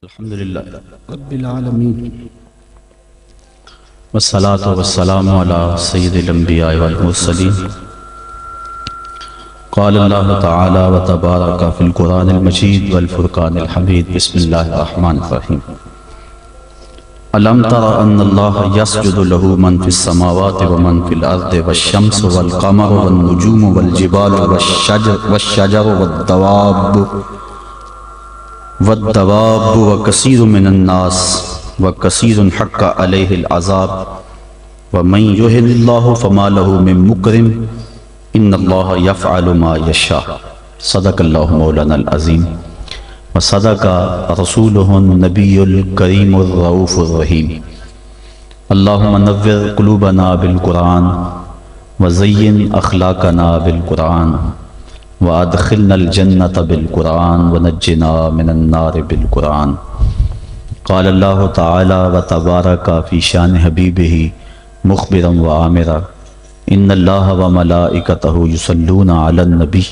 الحمد للہ رب العالمین والصلاة والسلام على سید الانبیاء والمرسلین قال اللہ تعالی وتبارک فی القرآن المجید والفرقان الحمید بسم اللہ الرحمن الرحیم الم تر ان اللہ یسجد له من فی السماوات ومن فی الارض والشمس والقمر والنجوم والجبال والشجر والدواب وكثير من الناس وكثير حق عليه العذاب ومن يهن الله فما له من مكرم ان الله يفعل ما يشاء صدق الله مولانا العظيم وصدق رسوله النبي الكريم الرؤوف الرحيم اللهم نور قلوبنا بالقرآن وزين أخلاقنا بالقرآن وادخلنا الجنة بالقرآن ونجنا من النار بالقرآن قال الله تعالى وتبارك في شان حبيبه مخبرا وآمرا إن الله وملائكته يصلون على النبي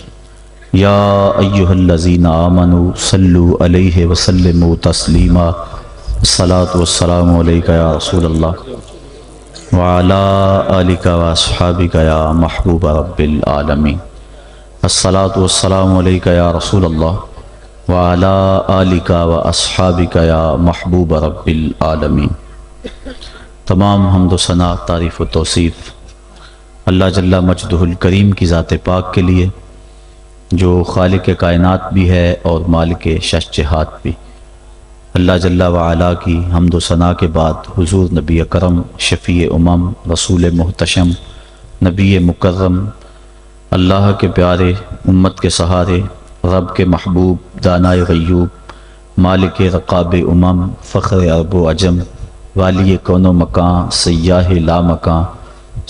يا أيها الذين آمنوا صلوا عليه وسلموا تسليما الصلاة والسلام عليك يا رسول الله وعلى آلك وأصحابك يا محبوب رب العالمين الصلاة والسلام علیک یا رسول اللہ وعلی آلک و اصحابک یا محبوب رب العالمین۔ تمام حمد و ثنا، تعریف و توصیف اللہ جل مجدہ الکریم کی ذات پاک کے لیے، جو خالق کائنات بھی ہے اور مالک شش جہات بھی۔ اللہ جل وعلا کی حمد و ثنا کے بعد حضور نبی اکرم، شفیع امم، رسول محتشم، نبی مکرم، اللہ کے پیارے، امت کے سہارے، رب کے محبوب، دانائے غیوب، مالک رقاب امم، فخر عرب و عجم، والی کون و مکان، سیاہ لا مکان،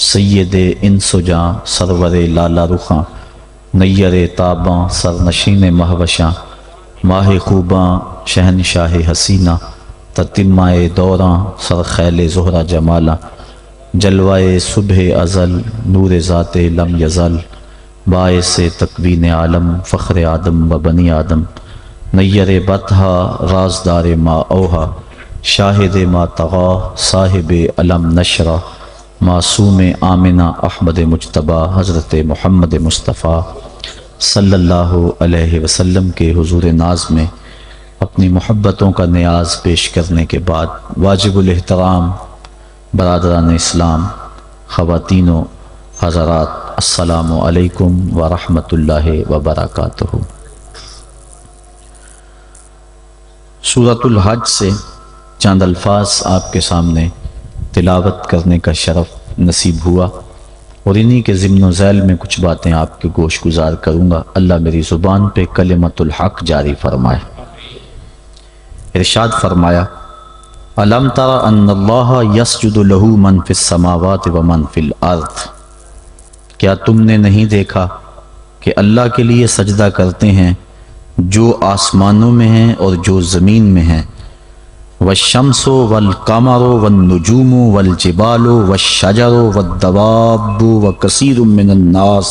سید انس و جاں، سرور لالا رخاں، نیر تاباں، سرنشین مہوشاں، ماہ خوباں، شہنشاہ حسینہ، تتمہ دوراں، سرخیل زہرہ جمالاں، جلوائے صبح ازل، نور ذات لم یزل، باعث تکوین عالم، فخر آدم و بنی آدم، نیر بطحا، رازدار ما اوہا، شاہد ما طغا، صاحب علم نشرہ، معصوم آمنہ احمد مجتبیٰ، حضرت محمد مصطفیٰ صلی اللہ علیہ وسلم کے حضور ناز میں اپنی محبتوں کا نیاز پیش کرنے کے بعد، واجب الاحترام برادران اسلام، خواتین و حضرات، السلام علیکم ورحمۃ اللہ وبرکاتہ۔ سورۃ الحج سے چند الفاظ آپ کے سامنے تلاوت کرنے کا شرف نصیب ہوا، اور انہی کے ضمن و ذیل میں کچھ باتیں آپ کے گوش گزار کروں گا۔ اللہ میری زبان پہ کلمۃ الحق جاری فرمائے۔ ارشاد فرمایا، الم تر ان اللہ یسجد لہ من فی السماوات ومن فی الارض، کیا تم نے نہیں دیکھا کہ اللہ کے لیے سجدہ کرتے ہیں جو آسمانوں میں ہیں اور جو زمین میں ہیں، والشمس والقمر والنجوم والجبال والشجر والدواب وکثیر من الناس،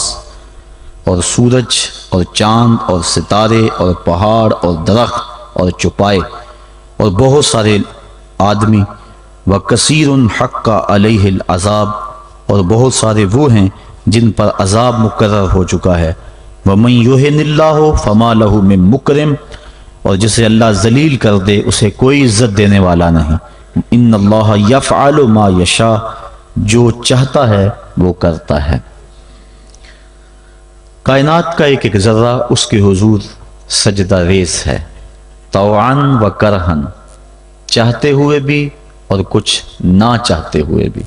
اور سورج اور چاند اور ستارے اور پہاڑ اور درخت اور چوپائے اور بہت سارے آدمی، وکثیر حق علیہ العذاب، اور بہت سارے وہ ہیں جن پر عذاب مقرر ہو چکا ہے، وَمَن يُهِنِ اللَّهُ فَمَا لَهُ مِن مُكْرِمٍ، اور جسے اللہ ذلیل کر دے اسے کوئی عزت دینے والا نہیں۔ ان اللہ یفعل ما یشاء، جو چاہتا ہے وہ کرتا ہے۔ کائنات کا ایک ایک ذرہ اس کے حضور سجدہ ریز ہے، طوعاً و کرہاً، چاہتے ہوئے بھی اور کچھ نہ چاہتے ہوئے بھی۔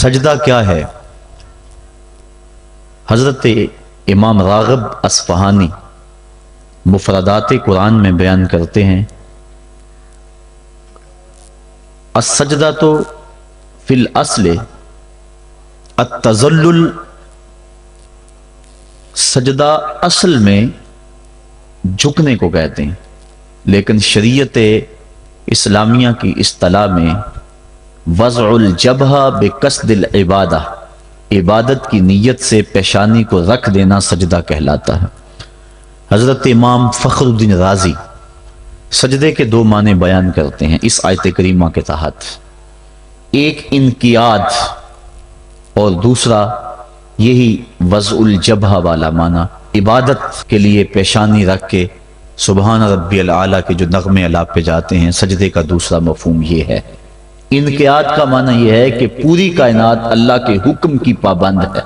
سجدہ کیا ہے؟ حضرت امام راغب اصفہانی مفردات قرآن میں بیان کرتے ہیں، السجدۃ فی الاصل التذلل، سجدہ اصل میں جھکنے کو کہتے ہیں، لیکن شریعت اسلامیہ کی اصطلاح میں وضع الجبہہ بقصد العبادہ، عبادت کی نیت سے پیشانی کو رکھ دینا سجدہ کہلاتا ہے۔ حضرت امام فخر الدین رازی سجدے کے دو معنی بیان کرتے ہیں اس آیت کریمہ کے تحت، ایک انقیاد اور دوسرا یہی وضع الجبہہ والا معنی، عبادت کے لیے پیشانی رکھ کے سبحان ربی العالی کے جو نغمے اللہ پہ جاتے ہیں، سجدے کا دوسرا مفہوم یہ ہے۔ انقیاد کا معنی یہ ہے کہ پوری کائنات اللہ کے حکم کی پابند ہے،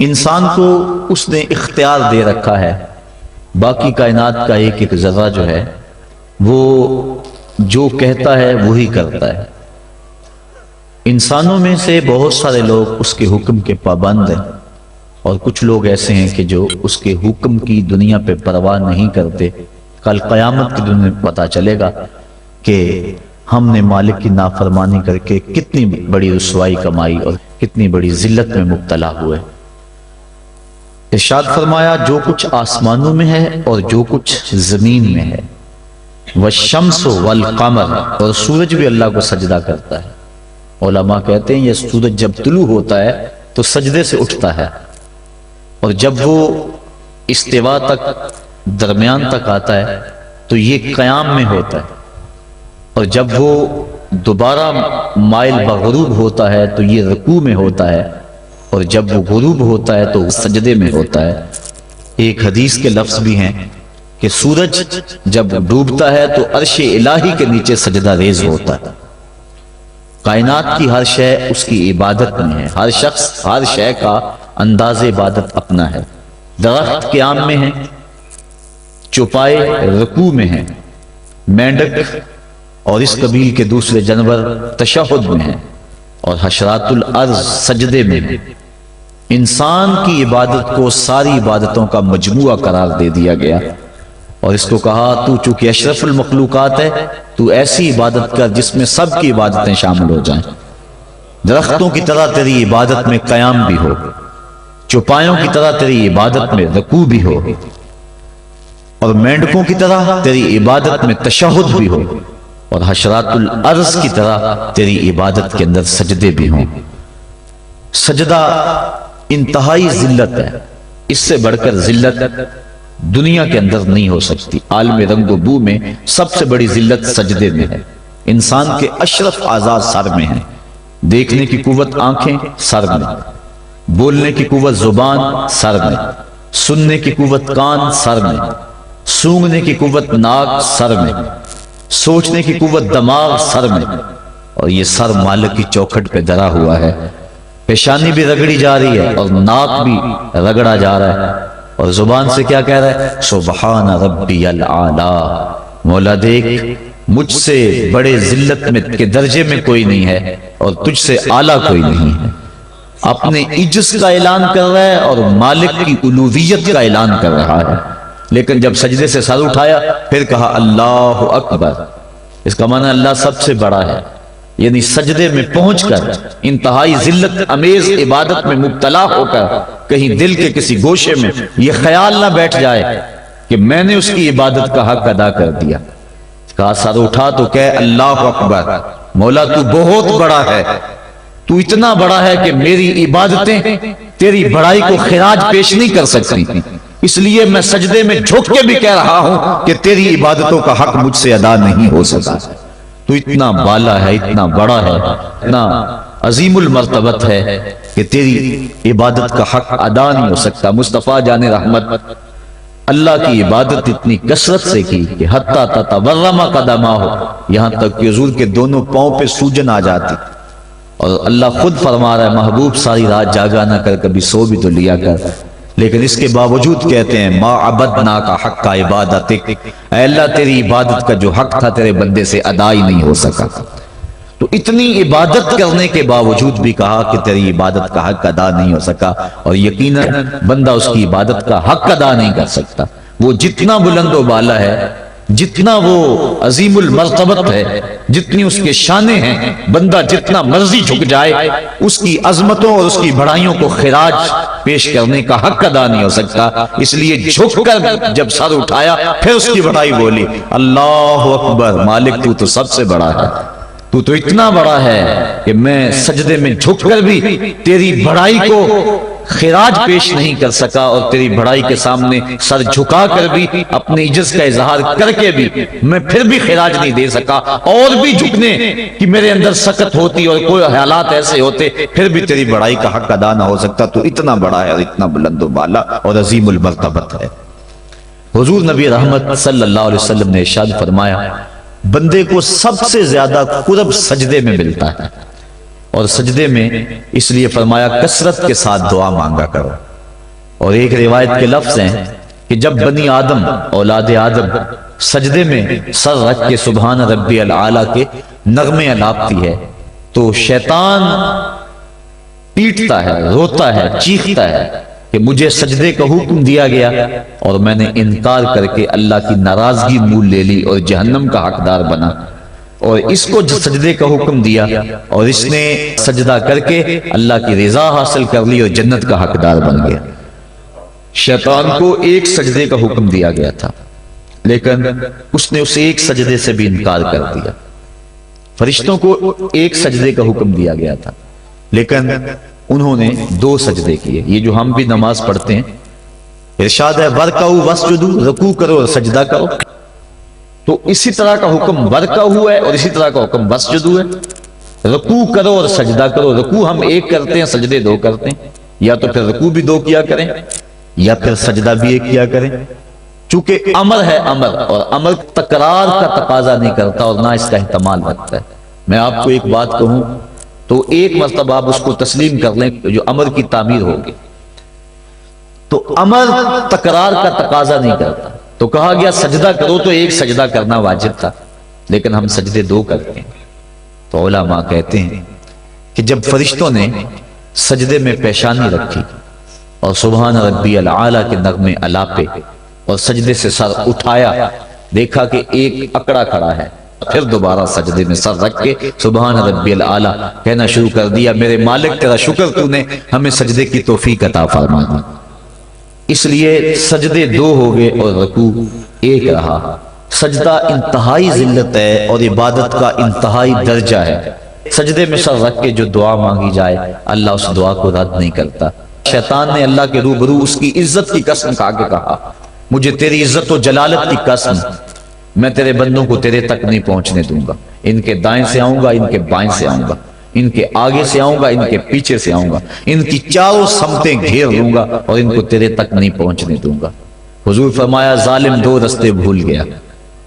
انسان کو اس نے اختیار دے رکھا ہے، باقی کائنات کا ایک ایک ذرہ جو ہے وہ جو کہتا ہے وہی کرتا ہے۔ انسانوں میں سے بہت سارے لوگ اس کے حکم کے پابند ہیں، اور کچھ لوگ ایسے ہیں کہ جو اس کے حکم کی دنیا پہ پرواہ نہیں کرتے۔ کل قیامت کے دن میں پتہ چلے گا کہ ہم نے مالک کی نافرمانی کر کے کتنی بڑی رسوائی کمائی اور کتنی بڑی ذلت میں مبتلا ہوئے۔ ارشاد فرمایا جو کچھ آسمانوں میں ہے اور جو کچھ زمین میں ہے، والشمس والقمر، اور سورج بھی اللہ کو سجدہ کرتا ہے۔ علماء کہتے ہیں یہ سورج جب طلوع ہوتا ہے تو سجدے سے اٹھتا ہے، اور جب وہ استوا تک درمیان تک آتا ہے تو یہ قیام میں ہوتا ہے، اور جب وہ دوبارہ مائل بغروب ہوتا ہے تو یہ رکوع میں ہوتا ہے، اور جب وہ غروب ہوتا ہے تو سجدے میں ہوتا ہے۔ ایک حدیث کے لفظ بھی ہیں کہ سورج جب ڈوبتا ہے تو عرش الہی کے نیچے سجدہ ریز ہوتا ہے۔ کائنات کی ہر شے اس کی عبادت میں ہے، ہر شخص ہر شے کا انداز عبادت اپنا ہے۔ درخت قیام میں ہے، چوپائے رکوع میں ہیں، مینڈک اور اس قبیل کے دوسرے جانور تشہد میں ہیں، اور حشرات الارض سجدے میں ہیں۔ انسان کی عبادت کو ساری عبادتوں کا مجموعہ قرار دے دیا گیا، اور اس کو کہا تو چونکہ اشرف المخلوقات ہے تو ایسی عبادت کر جس میں سب کی عبادتیں شامل ہو جائیں۔ درختوں کی طرح تیری عبادت میں قیام بھی ہو، چوپایوں کی طرح تیری عبادت میں رکوع بھی ہو، اور مینڈکوں کی طرح تیری عبادت میں تشہد بھی ہو، اور حشرات الارض کی طرح تیری عبادت کے اندر سجدے بھی ہوں۔ سجدہ انتہائی ذلت ہے، اس سے بڑھ کر ذلت دنیا کے اندر نہیں ہو سکتی۔ عالم رنگ و بو میں سب سے بڑی ذلت سجدے میں ہے۔ انسان کے اشرف اعضاء سر میں ہیں، دیکھنے کی قوت آنکھیں سر میں، بولنے کی قوت زبان سر میں، سننے کی قوت کان سر میں، سونگنے کی قوت ناک سر میں، سوچنے کی قوت دماغ سر میں، اور یہ سر مالک کی چوکھٹ پہ دھرا ہوا ہے۔ پیشانی بھی رگڑی جا رہی ہے اور ناک بھی رگڑا جا رہا ہے، اور زبان سے کیا کہہ رہا ہے؟ سبحان ربی العالی، مولا دیکھ مجھ سے بڑے ذلت میں کے درجے میں کوئی نہیں ہے اور تجھ سے اعلیٰ کوئی نہیں ہے۔ اپنے عجز کا اعلان کر رہا ہے اور مالک کی الوہیت کا اعلان کر رہا ہے، لیکن جب سجدے سے سر اٹھایا پھر کہا اللہ اکبر۔ اس کا معنی اللہ سب سے بڑا ہے، یعنی سجدے میں پہنچ کر انتہائی ذلت امیز عبادت میں مبتلا ہو کر کہیں دل کے کسی گوشے میں یہ خیال نہ بیٹھ جائے کہ میں نے اس کی عبادت کا حق ادا کر دیا۔ کہا سر اٹھا تو کہہ اللہ اکبر، مولا تو بہت بڑا ہے، تو اتنا بڑا ہے کہ میری عبادتیں تیری بڑائی کو خراج پیش نہیں کر سکتی، اس لیے میں سجدے میں جھک کے بھی کہہ رہا ہوں کہ تیری عبادتوں کا حق مجھ سے ادا نہیں ہو سکا۔ تو اتنا بالا ہے، اتنا بڑا ہے، اتنا عظیم المرتبت ہے کہ تیری عبادت کا حق ادا نہیں ہو سکتا۔ مصطفیٰ جان رحمت اللہ کی عبادت اتنی کثرت سے کی کہ حتی تتورم قدماہ، یہاں تک کہ حضور کے دونوں پاؤں پہ سوجن آ جاتی، اور اللہ خود فرما رہا ہے محبوب ساری رات جاگا نہ کر، کبھی سو بھی تو لیا کر، لیکن اس کے باوجود کہتے ہیں ما عبدنا کا حق کا عبادتک، اے اللہ تیری عبادت کا جو حق تھا تیرے بندے سے ادا ہی نہیں ہو سکا۔ تو اتنی عبادت کرنے کے باوجود بھی کہا کہ تیری عبادت کا حق ادا نہیں ہو سکا، اور یقیناً بندہ اس کی عبادت کا حق ادا نہیں کر سکتا۔ وہ جتنا بلند و بالا ہے، جتنا وہ عظیم المرتبت ہے، جتنی اس کے شانے ہیں، بندہ جتنا مرضی جھک جائے اس کی عظمتوں اور اس کی بڑائیوں کو خراج پیش کرنے کا حق ادا نہیں ہو سکتا۔ اس لیے جھک کر جب سر اٹھایا پھر اس کی بڑائی بولی اللہ اکبر، مالک تو سب سے بڑا ہے، تو اتنا بڑا ہے کہ میں سجدے میں جھک کر بھی تیری بڑائی کو خراج پیش نہیں کر سکا اور تیری بڑائی کے سامنے سر جھکا کر بھی اپنے عجز کا اظہار کر کے بھی میں پھر بھی خراج نہیں دے سکا، اور بھی جھکنے کہ میرے اندر سکت ہوتی اور کوئی حالات ایسے ہوتے پھر بھی تیری بڑائی کا حق ادا نہ ہو سکتا۔ تو اتنا بڑا ہے اور اتنا بلند و بالا اور عظیم المرتبت ہے۔ حضور نبی رحمت صلی اللہ علیہ وسلم نے ارشاد فرمایا، بندے کو سب سے زیادہ قرب سجدے میں ملتا ہے، اور سجدے میں اس لیے فرمایا کثرت کے ساتھ دعا مانگا کرو۔ اور ایک روایت کے لفظ ہیں کہ جب بنی آدم اولاد آدم سجدے میں سر رکھ کے سبحان ربی العالی کے نغمے الاپتی ہے تو شیطان پیٹتا ہے، روتا ہے، چیختا ہے کہ مجھے سجدے کا حکم دیا گیا اور میں نے انکار کر کے اللہ کی ناراضگی مول لے لی اور جہنم کا حقدار بنا، اور اس کو جو سجدے کا حکم دیا اور اس نے سجدہ کر کے اللہ کی رضا حاصل کر لی اور جنت کا حقدار بن گیا۔ شیطان کو ایک سجدے کا حکم دیا گیا تھا لیکن اس نے اسے ایک سجدے سے بھی انکار کر دیا۔ فرشتوں کو ایک سجدے کا حکم دیا گیا تھا لیکن انہوں نے 2 سجدے کیے۔ یہ جو ہم بھی نماز پڑھتے ہیں ارشاد ہے وَرْكَعُوا وَاسْجُدُوا، رکوع کرو اور سجدہ کرو، تو اسی طرح کا حکم وَرْكَعُوا ہے اور اسی طرح کا حکم وَاسْجُدُوا ہے۔ رکوع کرو اور سجدہ کرو، رکوع ہم ایک کرتے ہیں، سجدے 2 کرتے ہیں، یا تو پھر رکوع بھی 2 کیا کریں یا پھر سجدہ بھی ایک کیا کریں۔ چونکہ امر ہے امر، اور امر تکرار کا تقاضا نہیں کرتا اور نہ اس کا احتمال رکھتا ہے۔ میں آپ کو ایک بات کہوں تو ایک مرتبہ آپ اس کو تسلیم کر لیں جو امر کی تعمیر ہوگی، تو امر تکرار کا تقاضا نہیں کرتا، تو کہا گیا سجدہ کرو تو ایک سجدہ کرنا واجب تھا لیکن ہم سجدے 2 کرتے ہیں۔ تو علماء کہتے ہیں کہ جب فرشتوں نے سجدے میں پیشانی رکھی اور سبحان ربی العالی کے نغمے الاپے اور سجدے سے سر اٹھایا، دیکھا کہ ایک اکڑا کھڑا ہے، پھر دوبارہ سجدے میں سر رکھ کے سبحان ربی العالی کہنا شروع کر دیا، میرے مالک تیرا شکر تو نے ہمیں سجدے کی توفیق عطا فرما دی۔ اس لیے سجدے 2 ہو گئے اور رکوع 1 رہا۔ سجدہ انتہائی ذلت ہے اور عبادت کا انتہائی درجہ ہے۔ سجدے میں سر رکھ کے جو دعا مانگی جائے اللہ اس دعا کو رد نہیں کرتا۔ شیطان نے اللہ کے روبرو اس کی عزت کی قسم کھا کے کہا، مجھے تیری عزت و جلالت کی قسم، میں تیرے بندوں کو تیرے تک نہیں پہنچنے دوں گا، ان کے دائیں سے آؤں گا، ان کے بائیں سے آؤں گا، ان کے آگے سے آؤں گا، ان کے پیچھے سے آؤں گا، ان کی چاروں سمتیں گھیر لوں گا اور ان کو تیرے تک نہیں پہنچنے دوں گا۔ حضور فرمایا ظالم 2 رستے بھول گیا،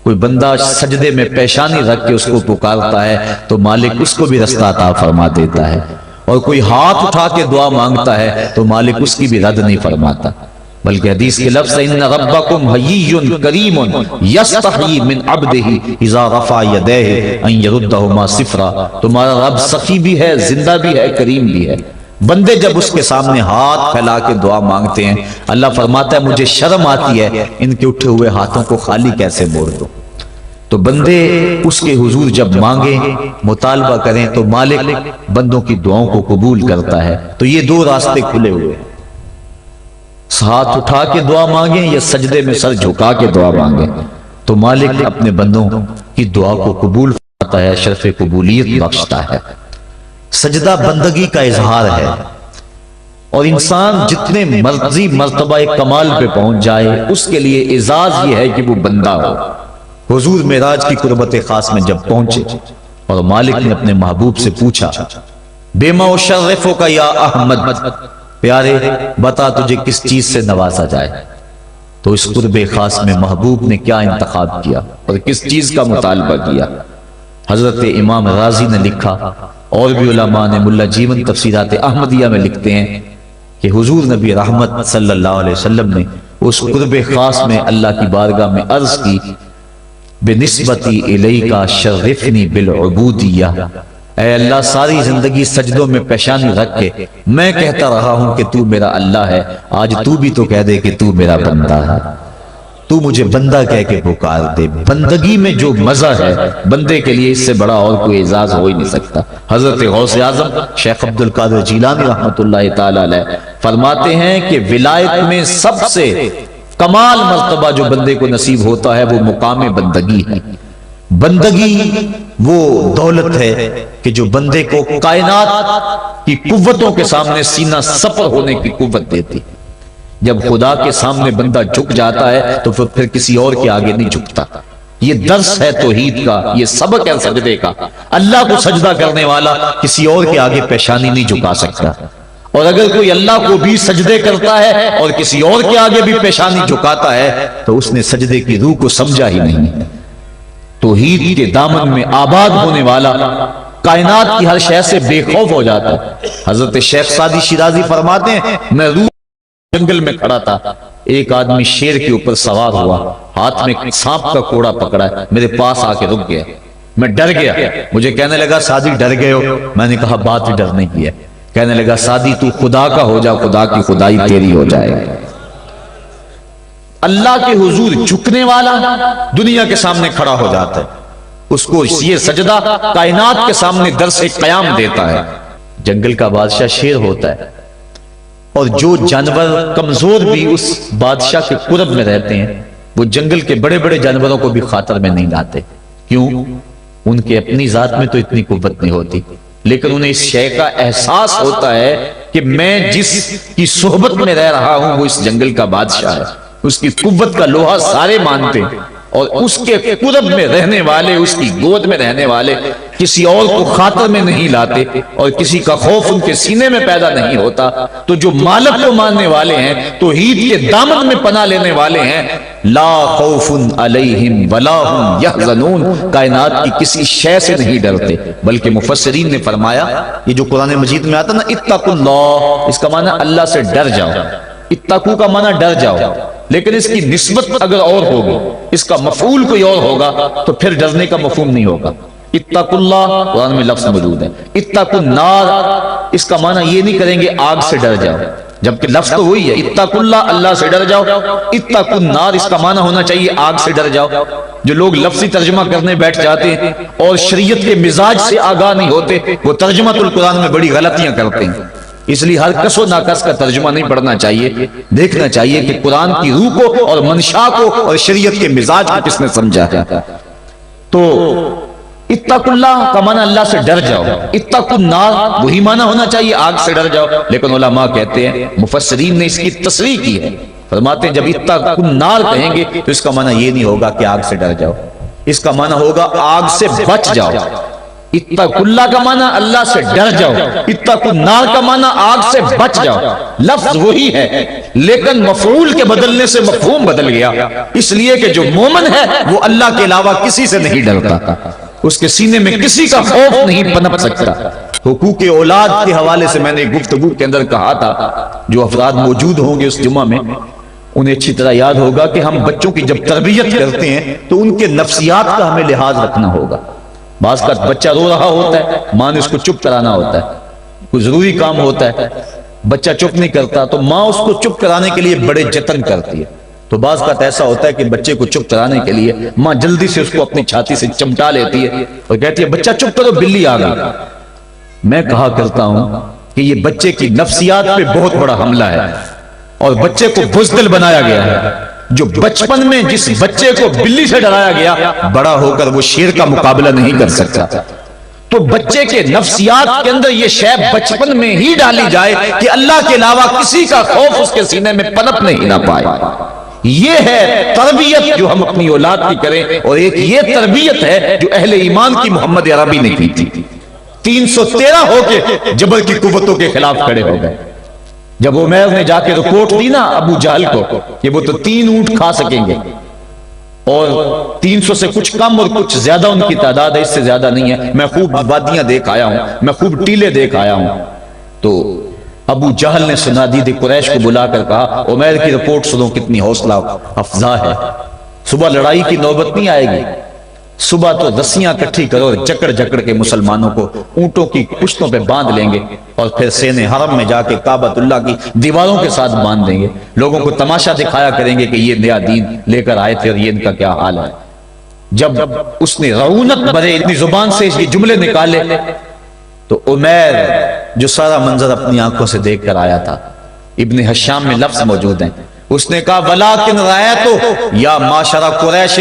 کوئی بندہ سجدے میں پیشانی رکھ کے اس کو پکارتا ہے تو مالک اس کو بھی رستہ عطا فرما دیتا ہے، اور کوئی ہاتھ اٹھا کے دعا مانگتا ہے تو مالک اس کی بھی رد نہیں فرماتا۔ بلکہ حدیث کے لفظ ان ربکم حیی کریم یستحیی من عبدہ اذا رفع یدیہ ان یردہما صفرا، تمہارا رب سخی بھی ہے، زندہ بھی ہے، کریم بھی ہے۔ بندے جب اس کے سامنے ہاتھ پھیلا کے دعا مانگتے ہیں اللہ فرماتا ہے مجھے شرم آتی ہے ان کے اٹھے ہوئے ہاتھوں کو خالی کیسے موڑ دو۔ تو بندے اس کے حضور جب مانگیں مطالبہ کریں تو مالک بندوں کی دعاؤں کو قبول کرتا ہے۔ تو یہ 2 راستے کھلے ہوئے ہیں، ہاتھ اٹھا کے دعا مانگیں یا سجدے میں سر جھکا کے دعا مانگیں، تو مالک اپنے بندوں کی دعا کو قبول فرماتا ہے، شرف قبولیت بخشتا ہے۔ سجدہ بندگی کا اظہار ہے، اور انسان جتنے مرضی مرتبہ کمال پہ پہنچ جائے اس کے لیے اعزاز یہ ہے کہ وہ بندہ ہو۔ حضور معراج کی قربت خاص میں جب پہنچے اور مالک نے اپنے محبوب سے پوچھا بیما اشرفک یا احمد، پیارے بتا تجھے کس چیز سے نوازا جائے، تو اس قرب خاص میں محبوب نے کیا انتخاب کیا اور کس چیز کا مطالبہ کیا؟ حضرت امام رازی نے لکھا اور بھی علماء نے، ملا جیون تفسیرات احمدیہ میں لکھتے ہیں کہ حضور نبی رحمت صلی اللہ علیہ وسلم نے اس قرب خاص میں اللہ کی بارگاہ میں عرض کی بنسبتی الیکا شرفنی بالعبودیہ، اے اللہ ساری زندگی سجدوں میں پیشانی رکھ کے میں کہتا رہا ہوں کہ تو میرا اللہ ہے، آج تو بھی تو کہہ دے کہ تو میرا بندہ ہے، تو مجھے بندہ کہہ کے پکار دے۔ بندگی میں جو مزہ ہے بندے کے لیے اس سے بڑا اور کوئی اعزاز ہو ہی نہیں سکتا۔ حضرت غوث اعظم شیخ عبد القادر جیلانی رحمۃ اللہ تعالی علیہ فرماتے ہیں کہ ولایت میں سب سے کمال مرتبہ جو بندے کو نصیب ہوتا ہے وہ مقام بندگی ہے۔ بندگی وہ دولت ہے کہ جو بندے کو کائنات کی قوتوں کے سامنے سینہ سپر ہونے کی قوت دیتی. جب خدا کے سامنے بندہ جھک جاتا ہے تو پھر کسی اور کے آگے نہیں جھکتا. یہ درس ہے توحید کا، یہ سبق ہے سجدے کا. اللہ کو سجدہ کرنے والا کسی اور کے آگے پیشانی نہیں جھکا سکتا، اور اگر کوئی اللہ کو بھی سجدے کرتا ہے اور کسی اور کے آگے بھی پیشانی جھکاتا ہے تو اس نے سجدے کی روح کو سمجھا ہی نہیں. توحید کے دامن میں آباد ہونے والا کائنات کی ہر شے سے بے خوف ہو جاتا ہے. حضرت شیخ سعدی شیرازی فرماتے ہیں میں روح جنگل میں کھڑا تھا، ایک آدمی شیر کے اوپر سوار ہوا، ہاتھ میں سانپ کا کوڑا پکڑا ہے، میرے پاس آ کے رک گیا. میں ڈر گیا. مجھے کہنے لگا سعدی ڈر گئے ہو؟ میں نے کہا بات ہی ڈرنے کی ہے. کہنے لگا سعدی تو خدا کا ہو جا، خدا کی خدائی تیری ہو جائے. اللہ کے حضور جھکنے والا دنیا کے سامنے کھڑا ہو جاتا ہے. اس کو یہ سجدہ کائنات کے سامنے درس قیام دیتا ہے. جنگل کا بادشاہ شیر ہوتا ہے، اور جو جانور کمزور بھی اس بادشاہ کے قرب میں رہتے ہیں وہ جنگل کے بڑے بڑے جانوروں کو بھی خاطر میں نہیں لاتے. کیوں؟ ان کے اپنی ذات میں تو اتنی قوت نہیں ہوتی، لیکن انہیں اس شے کا احساس ہوتا ہے کہ میں جس کی صحبت میں رہ رہا ہوں وہ اس جنگل کا بادشاہ ہے. اس کی قوت کا لوہا سارے مانتے ہیں، اور اس کے قرب میں رہنے والے، اس کی گود میں رہنے والے کسی اور کو خاطر میں نہیں لاتے، اور کسی کا خوف ان کے سینے میں پیدا نہیں ہوتا. تو جو مالک کو ماننے والے ہیں، توحید کے دامن میں پناہ لینے والے ہیں، لا خوف علیہم ولا هم یحزنون، کائنات کی کسی شے سے نہیں ڈرتے. بلکہ مفسرین نے فرمایا یہ جو قرآن مجید میں آتا نا اتقوا اللہ، اس کا معنی اللہ سے ڈر جاؤ. اتقوا کا معنی ڈر جاؤ، لیکن اس کی نسبت اگر اور ہوگی، اس کا مفعول کوئی اور ہوگا تو پھر ڈرنے کا مفہوم نہیں ہوگا. اتقوا اللہ قرآن میں لفظ موجود ہے. اتقوا النار اس کا معنی یہ نہیں کریں گے آگ سے ڈر جاؤ، جبکہ لفظ تو وہی ہے اتقوا اللہ، اللہ سے ڈر جاؤ. اتقوا النار اس کا معنی ہونا چاہیے آگ سے ڈر جاؤ. جو لوگ لفظی ترجمہ کرنے بیٹھ جاتے ہیں اور شریعت کے مزاج سے آگاہ نہیں ہوتے، وہ ترجمہ القرآن میں بڑی غلطیاں کرتے ہیں. اس لیے ہر کس و ناکس کا ترجمہ نہیں پڑھنا چاہیے، دیکھنا چاہیے کہ قرآن کی روح کو اور منشا کو اور شریعت کے مزاج کو کس نے سمجھا ہے. تو اتقوا اللہ کا معنی اللہ سے ڈر جاؤ، اتقوا النار وہی معنی ہونا چاہیے آگ سے ڈر جاؤ. لیکن علماء کہتے ہیں، مفسرین نے اس کی تصریح کی ہے، فرماتے ہیں جب اتقوا النار کہیں گے تو اس کا معنی یہ نہیں ہوگا کہ آگ سے ڈر جاؤ، اس کا معنی ہوگا آگ سے بچ جاؤ. اتقوا اللہ کا معنی اللہ سے ڈر جاؤ، اتقوا النار کا معنی آگ سے بچ جاؤ. لفظ وہی ہے لیکن مفعول کے بدلنے سے مفہوم بدل گیا. اس لیے کہ جو مومن ہے وہ اللہ کے علاوہ کسی سے نہیں ڈرتا، اس کے سینے میں کسی کا خوف نہیں پنپ سکتا. حقوق اولاد کے حوالے سے میں نے گفتگو کے اندر کہا تھا، جو افراد موجود ہوں گے اس جمعہ میں انہیں اچھی طرح یاد ہوگا کہ ہم بچوں کی جب تربیت کرتے ہیں تو ان کے نفسیات کا ہمیں لحاظ رکھنا ہوگا. بعض کا بچہ رو رہا ہوتا ہے، ماں نے اس کو چپ کرانا ہوتا ہے، کوئی ضروری کام ہوتا ہے، بچہ چپ نہیں کرتا تو ماں اس کو چپ کرانے کے لیے بڑے جتن کرتی ہے. تو بعض کا ایسا ہوتا ہے کہ بچے کو چپ کرانے کے لیے ماں جلدی سے اس کو اپنی چھاتی سے چمٹا لیتی ہے اور کہتی ہے بچہ چپ کرو بلی آ گئی. میں کہا کرتا ہوں کہ یہ بچے کی نفسیات پہ بہت بڑا حملہ ہے اور بچے کو بزدل بنایا گیا ہے. جو بچپن میں جس بچے کو بلی سے ڈرایا گیا، بڑا ہو کر وہ شیر کا مقابلہ نہیں کر سکتا. تو بچے کے نفسیات کے اندر یہ شے بچپن میں ہی ڈالی جائے کہ اللہ کے علاوہ کسی کا خوف اس کے سینے میں پنپ نہیں نہ پائے. یہ ہے تربیت جو ہم اپنی اولاد کی کریں، اور ایک یہ تربیت ہے جو اہل ایمان کی محمد عربی نے کی تھی. 313 ہو کے جبر کی قوتوں کے خلاف کھڑے ہو گئے. جب عمیر نے جا کے رپورٹ دی نا ابو جہل کو کہ وہ تو 3 اونٹ کھا سکیں گے، اور 300 سے کچھ کم اور کچھ زیادہ ان کی تعداد ہے، اس سے زیادہ نہیں ہے، میں خوب وادیاں دیکھ آیا ہوں، میں خوب ٹیلے دیکھ آیا ہوں. تو ابو جہل نے سنادید قریش کو بلا کر کہا عمیر کی رپورٹ سنو کتنی حوصلہ افزا ہے. صبح لڑائی کی نوبت نہیں آئے گی، صبح تو رسیاں کٹھی کرو اور جکڑ جکڑ کے مسلمانوں کو اونٹوں کی پشتوں پہ باندھ لیں گے اور پھر سینے حرم میں جا کے کعبۃ اللہ کی دیواروں کے ساتھ باندھ دیں گے. لوگوں کو تماشا دکھایا کریں گے کہ یہ نیا دین لے کر آئے تھے اور یہ ان کا کیا حال ہے. جب اس نے رعونت بھرے اتنی زبان سے یہ جملے نکالے تو عمیر جو سارا منظر اپنی آنکھوں سے دیکھ کر آیا تھا، ابن حشام میں لفظ موجود ہیں، اس نے کہا وَلَٰكِنْ رَأَيْتُ يَا مَعْشَرَ قُرَيْشٍ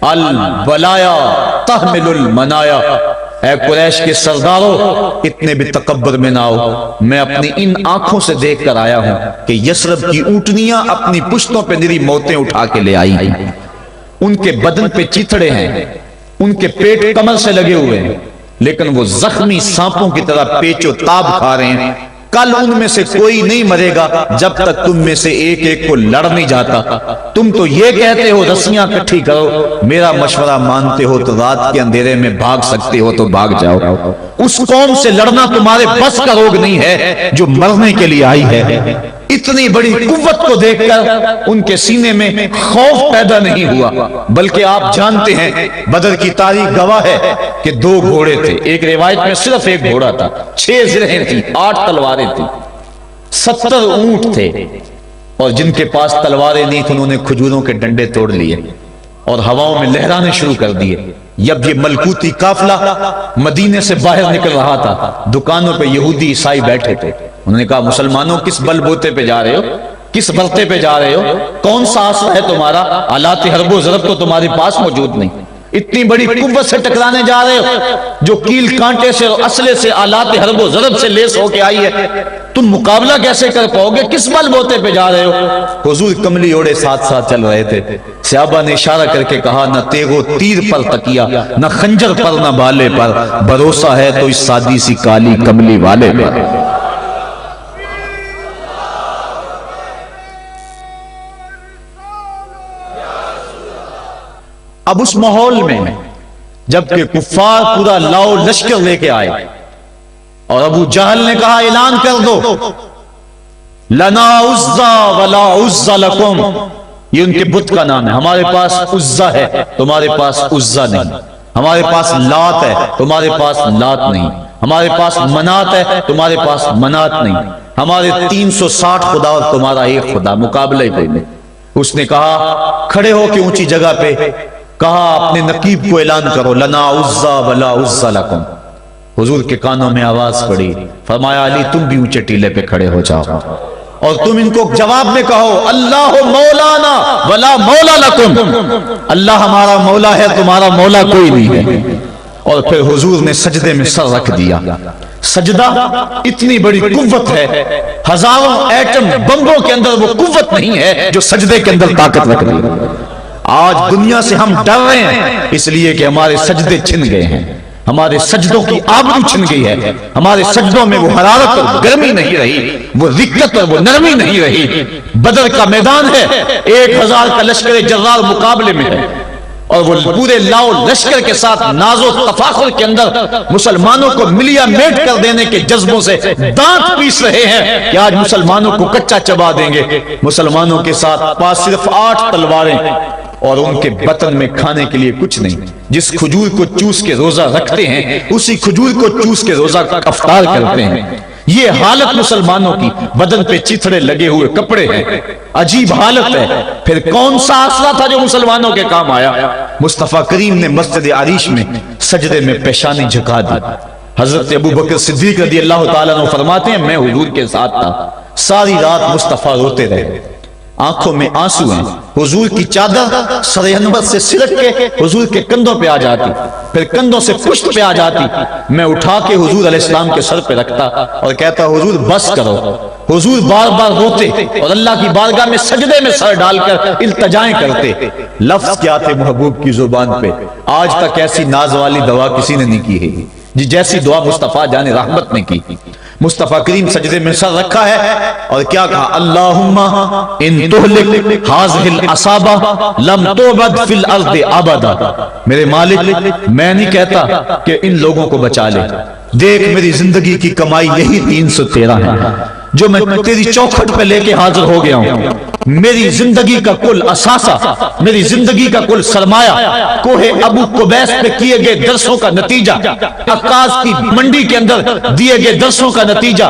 الْبَلَايَا تحمل المنایا، اے قریش کے سرداروں اتنے بھی تکبر میں نہ آؤ، میں اپنی ان آنکھوں سے دیکھ کر آیا ہوں کہ یثرب کی اونٹنیاں اپنی پشتوں پہ نری موتیں اٹھا کے لے آئی ہیں، ان کے بدن پہ چیتڑے ہیں، ان کے پیٹ کمر سے لگے ہوئے ہیں، لیکن وہ زخمی سانپوں کی طرح پیچ و تاب کھا رہے ہیں۔ کل ان میں سے کوئی نہیں مرے گا جب تک تم میں سے ایک ایک کو لڑ نہیں جاتا۔ تم تو یہ کہتے ہو رسیاں کٹھی کرو، میرا مشورہ مانتے ہو تو رات کے اندھیرے میں بھاگ سکتے ہو تو بھاگ جاؤ۔ اس قوم سے لڑنا تمہارے بس کا روگ نہیں ہے جو مرنے کے لیے آئی ہے۔ اتنی بڑی قوت کو دیکھ کر ان کے سینے میں خوف پیدا نہیں ہوا، بلکہ آپ جانتے ہیں بدر کی تاریخ گواہ ہے کہ 2 گھوڑے تھے، ایک روایت میں صرف ایک گھوڑا تھا، 6 زرہیں تھیں، 8 تلواریں تھیں، 70 اونٹ تھے، اور جن کے پاس تلواریں نہیں تھیں انہوں نے کھجوروں کے ڈنڈے توڑ لیے اور ہواؤں میں لہرانے شروع کر دیے۔ جب یہ ملکوتی قافلہ مدینے سے باہر نکل رہا تھا، دکانوں پہ یہودی عیسائی بیٹھے تھے، انہوں نے کہا مسلمانوں کس بل بوتے پہ جا رہے ہو، کس برتے پہ جا رہے ہو، کون سا آسرا ہے تمہارا، آلات حرب و ضرب تو تمہارے پاس موجود نہیں، اتنی بڑی قوت سے ٹکرانے جا رہے ہو جو کیل کانٹے سے اور اسلحے سے آلات حرب و ضرب سے لیس ہو کے آئی ہے، تم مقابلہ کیسے کر پاؤ گے، کس بل بوتے پہ جا رہے ہو؟ حضور کملی اوڑے ساتھ ساتھ چل رہے تھے، صحابہ نے اشارہ کر کے کہا نہ تیغ و تیر پر تکیا، نہ خنجر پر نہ بالے پر، بھروسہ ہے تو اس سادی سی کالی کملی والے پر۔ اب اس ماحول میں جبکہ کفار پورا لاؤ لشکر لے کے آئے اور ابو جہل نے کہا اعلان کر دو لنا عزا ولا عزا لکم، یہ ان کے بت کا نام ہے، ہمارے پاس عزا ہے تمہارے پاس عزا نہیں، ہمارے پاس لات ہے تمہارے پاس لات نہیں، ہمارے پاس منات ہے تمہارے پاس منات نہیں، ہمارے 360 خدا اور تمہارا ایک خدا، مقابلہ ہی کوئی نہیں۔ اس نے کہا کھڑے ہو کے اونچی جگہ پہ کہا اپنے نقیب کو اعلان کرو لنا عزا ولا عزا لکم۔ حضور کے کانوں میں آواز پڑی، فرمایا علی تم بھی اونچے ٹیلے پہ کھڑے ہو جاؤ اور تم ان کو جواب میں کہو اللہ مولانا ولا مولا لکم، اللہ ہمارا مولا ہے تمہارا مولا کوئی نہیں ہے۔ اور پھر حضور نے سجدے میں سر رکھ دیا۔ سجدہ اتنی بڑی قوت ہے، ہزاروں ایٹم بمبوں کے اندر وہ قوت نہیں ہے جو سجدے کے اندر طاقت رکھ دی۔ آج دنیا سے ہم ڈر رہے ہیں اس لیے کہ ہمارے سجدے چھن گئے ہیں، ہمارے سجدوں کی آبرو چھن گئی ہے، ہمارے سجدوں میں وہ حرارت اور گرمی نہیں رہی، وہ رقت اور وہ نرمی نہیں رہی۔ بدر کا میدان ہے، 1000 کا لشکر جرار مقابلے میں ہے اور وہ پورے لاؤ لشکر کے ساتھ ناز و تفاخر کے اندر مسلمانوں کو ملیا میٹ کر دینے کے جذبوں سے دانت پیس رہے ہیں کہ آج مسلمانوں کو کچا چبا دیں گے۔ مسلمانوں کے ساتھ پاس صرف 8 تلواریں اور ان کے بطن میں کھانے کے لیے کچھ نہیں، جس کھجور کو چوس کے روزہ رکھتے ہیں اسی کھجور کو چوس کے روزہ افطار کرتے ہیں۔ یہ حالت مسلمانوں کی، بدن پہ چتھڑے لگے ہوئے کپڑے ہیں، عجیب حالت ہے۔ پھر کون سا آسرا تھا جو مسلمانوں کے کام آیا؟ مصطفیٰ کریم نے مسجد عریش میں سجدے میں پیشانی جھکا دی۔ حضرت ابو بکر صدیق رضی اللہ تعالیٰ عنہ فرماتے ہیں میں حضور کے ساتھ تھا، ساری رات مصطفیٰ روتے رہے، آنکھوں میں آنسو ہیں، حضور کی چادر سر انور سے سلٹ کے حضور کے کندھوں پہ آ جاتی، پھر کندھوں سے پشت پہ آ جاتی، میں اٹھا کے حضور علیہ السلام کے سر پہ رکھتا اور کہتا حضور بس کرو۔ حضور بار بار روتے اور اللہ کی بارگاہ میں سجدے میں سر ڈال کر التجائیں کرتے۔ لفظ کیا تھے محبوب کی زبان پہ، آج تک ایسی ناز والی دعا کسی نے نہیں کی ہے جی جیسی دعا مصطفیٰ جان رحمت نے کی۔ مصطفیٰ کریم سجدے میں سر رکھا ہے اور کیا کہا اللہم ان تہلک ہذہ العصابہ لم تعبد فی الارض ابدا، میرے مالک میں نہیں کہتا کہ ان لوگوں کو بچا لے، دیکھ میری زندگی کی کمائی یہی 313 ہے جو میں تیری چوکھٹ پہ لے کے حاضر ہو گیا ہوں، میری زندگی کا کل اثاثہ، میری زندگی کا کل سرمایہ کوہ ابو قبیس پہ کیے گئے درسوں کا نتیجہ، عکاظ کی منڈی کے اندر دیے گئے درسوں کا نتیجہ،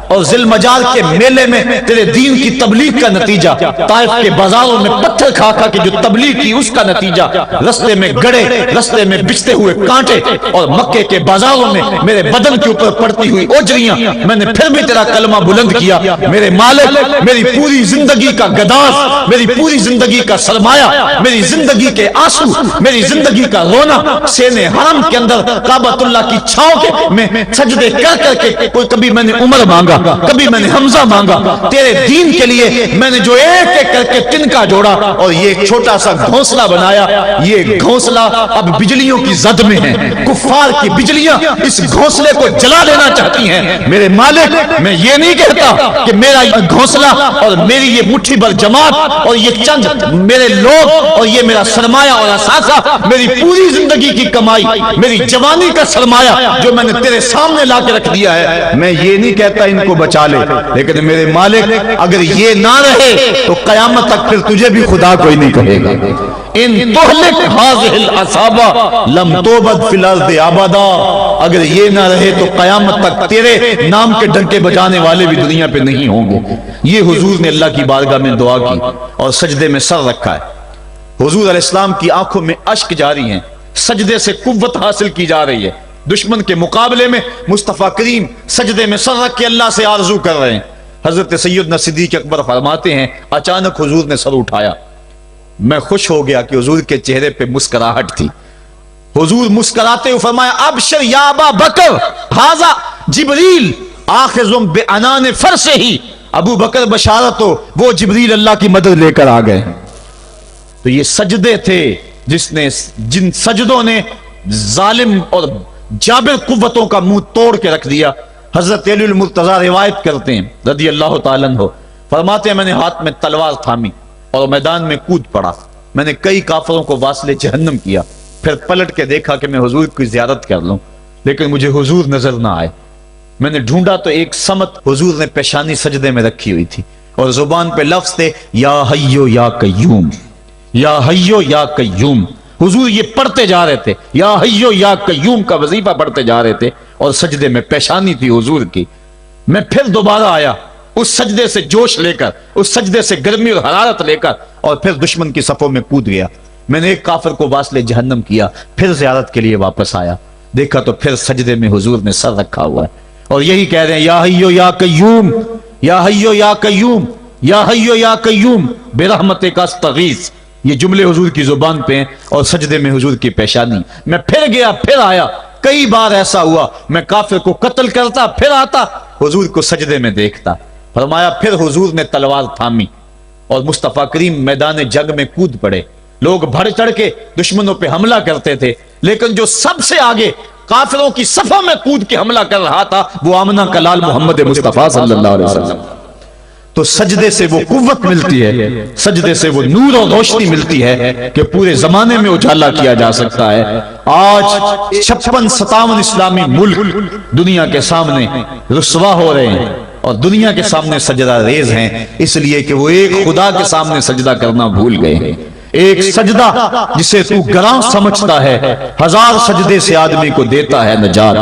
اور ذی المجال کے میلے میں تیرے دین کی تبلیغ کا نتیجہ، طائف کے بازاروں میں پتھر کھا کھا کے جو تبلیغ کی اس کا نتیجہ، رستے میں گڑے، رستے میں بچتے ہوئے کانٹے، اور مکے کے بازاروں میں میرے بدن کے اوپر پڑتی ہوئی اوجریاں، میں نے پھر بھی تیرا کلمہ بلند بلند کیا، میرے مالک میری پوری زندگی کا گداز، میری پوری زندگی کا سرمایہ، میری زندگی کے آنسو، میری زندگی کا رونا سینے حرم کے اندر کعبۃ اللہ کی چھاؤں کے میں سجدے کر کر کے، کوئی کبھی میں نے عمر مانگا، کبھی میں نے حمزہ مانگا، تیرے دین کے لیے میں نے جو ایک ایک کر کے تنکا جوڑا اور یہ ایک چھوٹا سا گھونسلہ بنایا، یہ گھونسلہ اب بجلیوں کی زد میں ہے، کفار کی بجلیاں اس گھونسلے کو جلا دینا چاہتی ہیں۔ میرے مالک میں یہ نہیں کہتا کہ میرا گھونسلہ اور میری یہ مٹھی بھر جماعت اور یہ چند میرے لوگ اور یہ میرا سرمایہ اور اثاثہ، میری پوری زندگی کی کمائی، میری جوانی کا سرمایہ جو میں نے تیرے سامنے لا کے رکھ دیا ہے، میں یہ نہیں کہتا ان کو بچا لے، لیکن میرے مالک اگر یہ نہ رہے تو قیامت تک پھر تجھے بھی خدا کوئی نہیں کہے گا۔ ان تہلک هذه العصابہ لم توبد فی الارض ابدا، اگر یہ نہ رہے تو قیامت تک تیرے نام کے ڈنکے بجانے والے بھی دنیا پہ نہیں ہوں گے۔ یہ حضور نے اللہ کی بارگاہ میں دعا کی اور سجدے میں سر رکھا ہے۔ حضور علیہ السلام کی آنکھوں میں اشک جاری ہیں، سجدے سے قوت حاصل کی جا رہی ہے۔ دشمن کے مقابلے میں مصطفیٰ کریم سجدے میں سر رکھ کے اللہ سے آرزو کر رہے ہیں۔ حضرت سیدنا صدیق اکبر فرماتے ہیں اچانک حضور نے سر اٹھایا، میں خوش ہو گیا کہ حضور کے چہرے پہ مسکراہٹ تھی۔ حضور مسکراتے ہوئے فرمایا ابشر یا ابا بکر ھذا جبریل آخذ بعنان فرسہ، ابو بکر بشارت ہو، وہ جبریل اللہ کی مدد لے کر آ گئے۔ تو یہ سجدے تھے جن سجدوں نے ظالم اور جابر قوتوں کا منہ توڑ کے رکھ دیا۔ حضرت علی المرتضیٰ روایت کرتے ہیں رضی اللہ تعالیٰ عنہ، فرماتے ہیں میں نے ہاتھ میں تلوار تھامی اور میدان میں کود پڑا، میں نے کئی کافروں کو واصل جہنم کیا، پھر پلٹ کے دیکھا کہ میں حضور کی زیارت کر لوں، لیکن مجھے حضور نظر نہ آئے۔ میں نے ڈھونڈا تو ایک سمت حضور نے پیشانی سجدے میں رکھی ہوئی تھی اور زبان پہ لفظ تھے یا حیو یا قیوم، یا حیو یا قیوم۔ حضور یہ پڑھتے جا رہے تھے، یا حیو یا قیوم کا وظیفہ پڑھتے جا رہے تھے اور سجدے میں پیشانی تھی حضور کی۔ میں پھر دوبارہ آیا اس سجدے سے جوش لے کر، اس سجدے سے گرمی اور حرارت لے کر، اور پھر دشمن کی صفوں میں کود گیا۔ میں نے ایک کافر کو واصل جہنم کیا، پھر زیارت کے لیے واپس آیا، دیکھا تو پھر سجدے میں حضور نے سر رکھا ہوا ہے اور یہی کہہ رہے ہیں یا حیو یا قیوم، یا حیو یا قیوم، یا حیو یا قیوم برحمتک استغیث۔ یہ جملے حضور کی زبان پہ ہیں اور سجدے میں حضور کی پیشانی۔ میں پھر گیا، پھر آیا، کئی بار ایسا ہوا میں کافر کو قتل کرتا، پھر آتا حضور کو سجدے میں دیکھتا۔ فرمایا پھر حضور نے تلوار تھامی اور مصطفیٰ کریم میدان جنگ میں کود پڑے۔ لوگ بڑھ چڑھ کے دشمنوں پہ حملہ کرتے تھے، لیکن جو سب سے آگے کافروں کی صفوں میں کود کے حملہ کر رہا تھا وہ آمنہ کا لال محمد مصطفیٰ صلی اللہ علیہ وسلم۔ تو سجدے سے وہ قوت ملتی ہے، سجدے سے وہ نور اور روشنی ملتی ہے کہ پورے زمانے میں اجالا کیا جا سکتا ہے۔ آج 56-57 اسلامی ملک دنیا کے سامنے رسوا ہو رہے ہیں اور دنیا کے سامنے سجدہ ریز ہیں، اس لیے کہ وہ ایک خدا کے سامنے سجدہ کرنا بھول گئے ہیں۔ ایک سجدہ جسے تو گراں سمجھتا ہے 1000 سجدے سے آدمی کو دیتا ہے نجات۔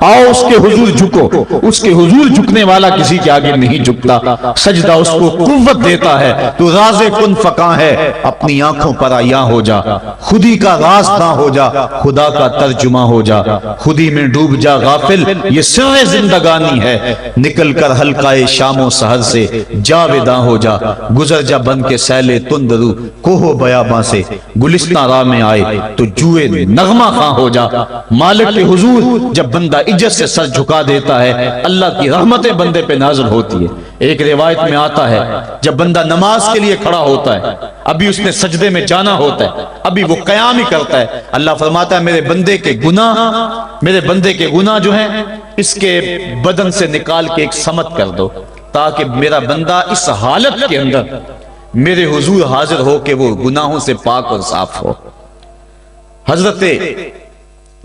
آؤ اس کے حضور جھکو، اس کے حضور جھکنے والا کسی کے آگے نہیں جھکتا۔ سجدہ اس کو قوت دیتا ہے، تو راز کن فقاں ہے، اپنی آنکھوں پر عیاں ہو جا، خودی کا راز نہ ہو جا، خدا کا ترجمہ ہو جا، خودی میں ڈوب جا غافل، یہ سر زندگانی ہے، نکل کر حلقہ شام و سحر سے جاویداں ہو جا، گزر جا بن کے سیل تندرو کوہ بیاباں سے، گلستان راہ میں آئے تو جوئے نغمہ خواں ہو جا۔ مالک کے حضور جب بندہ عزت سے سر جھکا دیتا ہے اللہ کی رحمتیں بندے پہ نازل ہوتی ہے۔ ایک روایت میں آتا ہے جب بندہ نماز کے لیے کھڑا ہوتا ہے، ابھی اس نے سجدے میں جانا ہوتا ہے، ابھی وہ قیام ہی کرتا ہے، اللہ فرماتا ہے میرے بندے کے گناہ جو ہیں اس کے بدن سے نکال کے ایک سمت کر دو، تاکہ میرا بندہ اس حالت کے اندر میرے حضور حاضر ہو کہ وہ گناہوں سے پاک اور صاف ہو۔ حضرت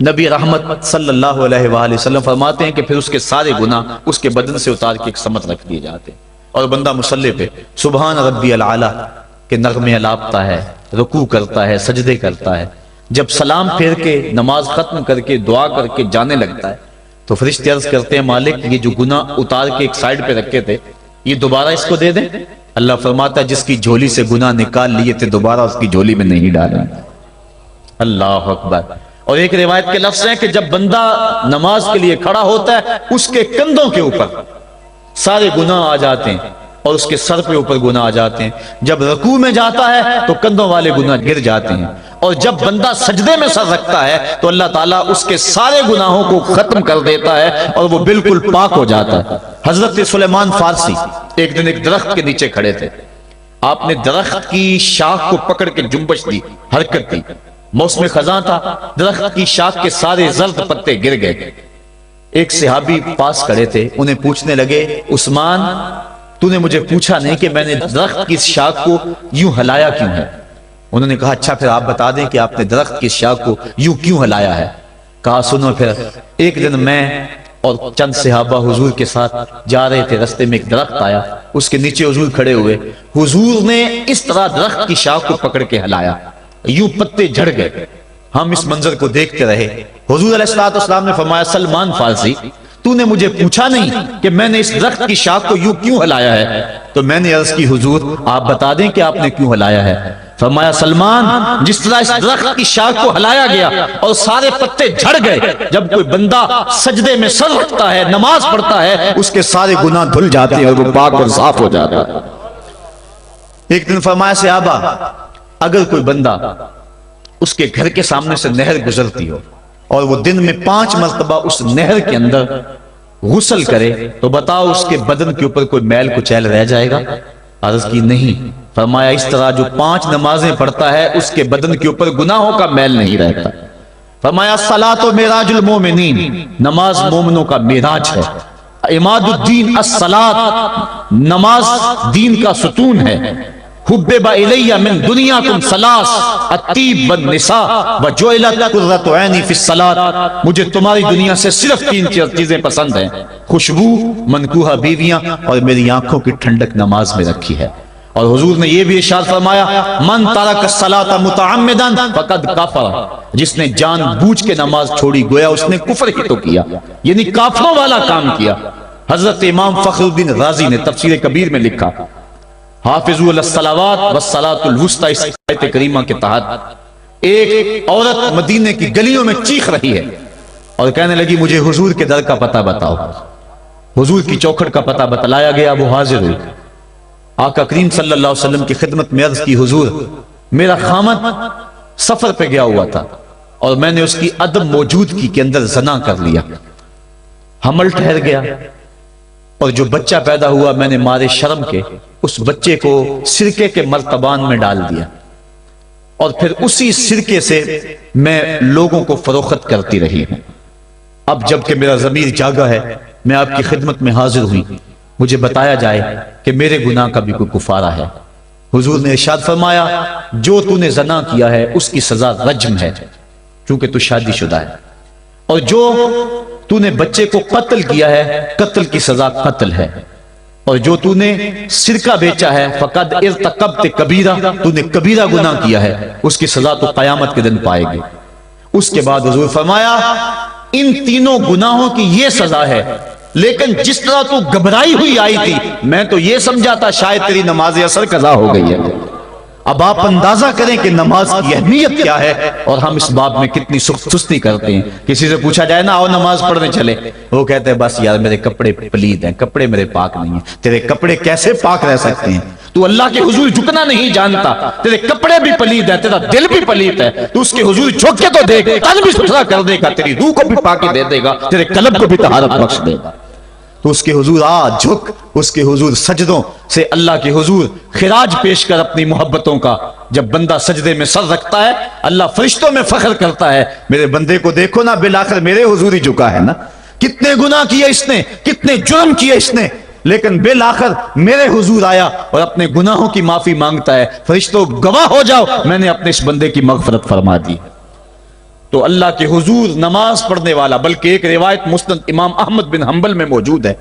نبی رحمت صلی اللہ علیہ وآلہ وسلم فرماتے ہیں کہ پھر اس کے سارے گناہ اس کے بدن سے اتار کے ایک سمت رکھ دیے جاتے ہیں اور بندہ مصلی پہ سبحان ربی العالی کے نغمے الاپتا ہے، رکوع کرتا ہے، سجدے کرتا ہے۔ جب سلام پھیر کے نماز ختم کر کے دعا کر کے جانے لگتا ہے تو فرشتے عرض کرتے ہیں مالک یہ جو گناہ اتار کے ایک سائیڈ پہ رکھے تھے یہ دوبارہ اس کو دے دیں؟ اللہ فرماتا ہے جس کی جھولی سے گناہ نکال لیے تھے دوبارہ اس کی جھولی میں نہیں ڈالیں۔ اللہ اکبر۔ اور ایک روایت کے لفظ ہیں کہ جب بندہ نماز کے لیے کھڑا ہوتا ہے اس کے کندھوں کے اوپر سارے گناہ آ جاتے ہیں اور اس کے سر پہ اوپر گناہ آ جاتے ہیں. جب رکوع میں جاتا ہے تو کندھوں والے گناہ گر جاتے ہیں, اور جب بندہ سجدے میں سر رکھتا ہے تو اللہ تعالیٰ اس کے سارے گناہوں کو ختم کر دیتا ہے اور وہ بالکل پاک ہو جاتا ہے. حضرت سلیمان فارسی ایک دن ایک درخت کے نیچے کھڑے تھے. آپ نے درخت کی شاخ کو پکڑ کے جنبش دی, حرکت دی. موسم خزاں تھا, درخت کی شاخ کے سارے زرد پتے گر گئے. ایک صحابی پاس کھڑے تھے, انہیں پوچھنے لگے, عثمان تو نے مجھے پوچھا نہیں کہ میں نے درخت کی شاخ کو یوں ہلایا کیوں ہے. انہوں نے کہا اچھا پھر آپ بتا دیں کہ آپ نے درخت کی شاخ کو یوں کیوں ہلایا ہے. کہا سنو پھر, ایک دن میں اور چند صحابہ حضور کے ساتھ جا رہے تھے, رستے میں ایک درخت آیا, اس کے نیچے حضور کھڑے ہوئے. حضور نے اس طرح درخت کی شاخ کو پکڑ کے ہلایا, یوں پتے جھڑ گئے. ہم اس منظر کو دیکھتے رہے. حضور علیہ السلام نے فرمایا سلمان فارسی تو نے مجھے پوچھا نہیں کہ میں نے اس درخت کی شاخ کو یوں کیوں ہلایا ہے. تو میں نے عرض کی حضور آپ بتا دیں کہ آپ نے کیوں ہلایا ہے. فرمایا سلمان جس طرح اس درخت کی شاخ کو ہلایا گیا اور سارے پتے جھڑ گئے, جب کوئی بندہ سجدے میں سر رکھتا ہے, نماز پڑھتا ہے, اس کے سارے گناہ دھل جاتے ہیں اور وہ پاک اور صاف ہو جاتا ہے. ایک دن فرمایا صحابہ اگر کوئی بندہ اس کے گھر کے سامنے سے نہر گزرتی ہو اور وہ دن میں 5 مرتبہ اس نہر کے اندر غسل کرے تو بتاؤ اس کے بدن کے اوپر کوئی میل کچیل رہ جائے گا. عرض کی نہیں. فرمایا اس طرح جو 5 نمازیں پڑھتا ہے اس کے بدن کے اوپر گناہوں کا میل نہیں رہتا. فرمایا الصلاۃ معراج المومنین, نماز مومنوں کا معراج ہے. عماد الدین الصلاۃ, نماز دین کا ستون ہے. حبب الی من دنیاکم ثلاث الطیب والنساء وجعلت قرۃ عینی فی الصلاۃ, مجھے تمہاری دنیا سے صرف 3 چیزیں پسند ہیں, خوشبو, منکوحہ بیویاں, اور میری آنکھوں کی ٹھنڈک نماز میں رکھی ہے. اور حضور نے یہ بھی ارشاد فرمایا من ترک الصلاۃ متعمدا فقد کفر, جس نے جان بوجھ کے نماز چھوڑی گویا اس نے کفر ہی تو کیا, یعنی کافروں والا کام کیا. حضرت امام فخر الدین رازی نے تفسیر کبیر میں لکھا حافظوا علی الصلوات والصلاۃ الوسطی, اس آیت کریمہ کے تحت ایک عورت مدینے کی گلیوں میں چیخ رہی ہے اور کہنے لگی مجھے حضور کے در کا پتہ بتاؤ. حضور کی چوکھٹ کا پتہ بتلایا گیا, وہ حاضر ہوئی. آقا کریم صلی اللہ علیہ وسلم کی خدمت میں عرض کی حضور میرا خامد سفر پہ گیا ہوا تھا اور میں نے اس کی عدم موجودگی کے اندر زنا کر لیا, حمل ٹھہر گیا, اور جو بچہ پیدا ہوا میں نے مارے شرم کے اس بچے کو سرکے کے مرتبان میں ڈال دیا, اور پھر اسی سرکے سے میں لوگوں کو فروخت کرتی رہی ہوں. اب جب کہ میرا ضمیر جاگا ہے میں آپ کی خدمت میں حاضر ہوئی, مجھے بتایا جائے کہ میرے گناہ کا بھی کوئی کفارہ ہے. حضور نے ارشاد فرمایا جو تو نے زنا کیا ہے اس کی سزا رجم ہے چونکہ تو شادی شدہ ہے, اور جو تو نے بچے کو قتل کیا ہے قتل کی سزا قتل ہے, اور جو تو نے سرکہ بیچا ہے فقد ارتکبت کبیرہ, تو نے کبیرہ گناہ کیا ہے, اس کی سزا تو قیامت کے دن پائے گی. اس کے بعد حضور فرمایا ان تینوں گناہوں کی یہ سزا ہے, لیکن جس طرح تو گھبرائی ہوئی آئی تھی میں تو یہ سمجھا تھا شاید تیری نماز اثر قضا ہو گئی ہے. اب آپ اندازہ کریں کہ نماز کی اہمیت کیا ہے اور ہم اس باب میں کتنی سستی کرتے ہیں. کسی سے پوچھا جائے نا آؤ نماز پڑھنے چلے, وہ کہتے ہیں بس یار میرے کپڑے پلید ہیں, کپڑے میرے پاک نہیں ہیں. تیرے کپڑے کیسے پاک رہ سکتے ہیں؟ تو اللہ کے حضور جھکنا نہیں جانتا, تیرے کپڑے بھی پلید ہے, تیرا دل بھی پلید ہے, تو اس کے حضور جھک کے تو دیکھ, تن بھی ستھرا کر دے گا, تیری روح کو بھی پاکی دے دے گا, تیرے قلب کو بھی طہارت بخش دے گا. تو اس کے حضور جھک, اس کے حضور سجدوں سے اللہ کے حضور خراج پیش کر اپنی محبتوں کا. جب بندہ سجدے میں سر رکھتا ہے اللہ فرشتوں میں فخر کرتا ہے میرے بندے کو دیکھو نا بالآخر میرے حضور ہی جھکا ہے نا, کتنے گناہ کیے اس نے, کتنے جرم کیے اس نے, لیکن بالآخر میرے حضور آیا اور اپنے گناہوں کی معافی مانگتا ہے. فرشتوں گواہ ہو جاؤ میں نے اپنے اس بندے کی مغفرت فرما دی. تو اللہ کے حضور نماز پڑھنے والا, بلکہ ایک روایت مسند امام احمد بن حنبل میں موجود ہے,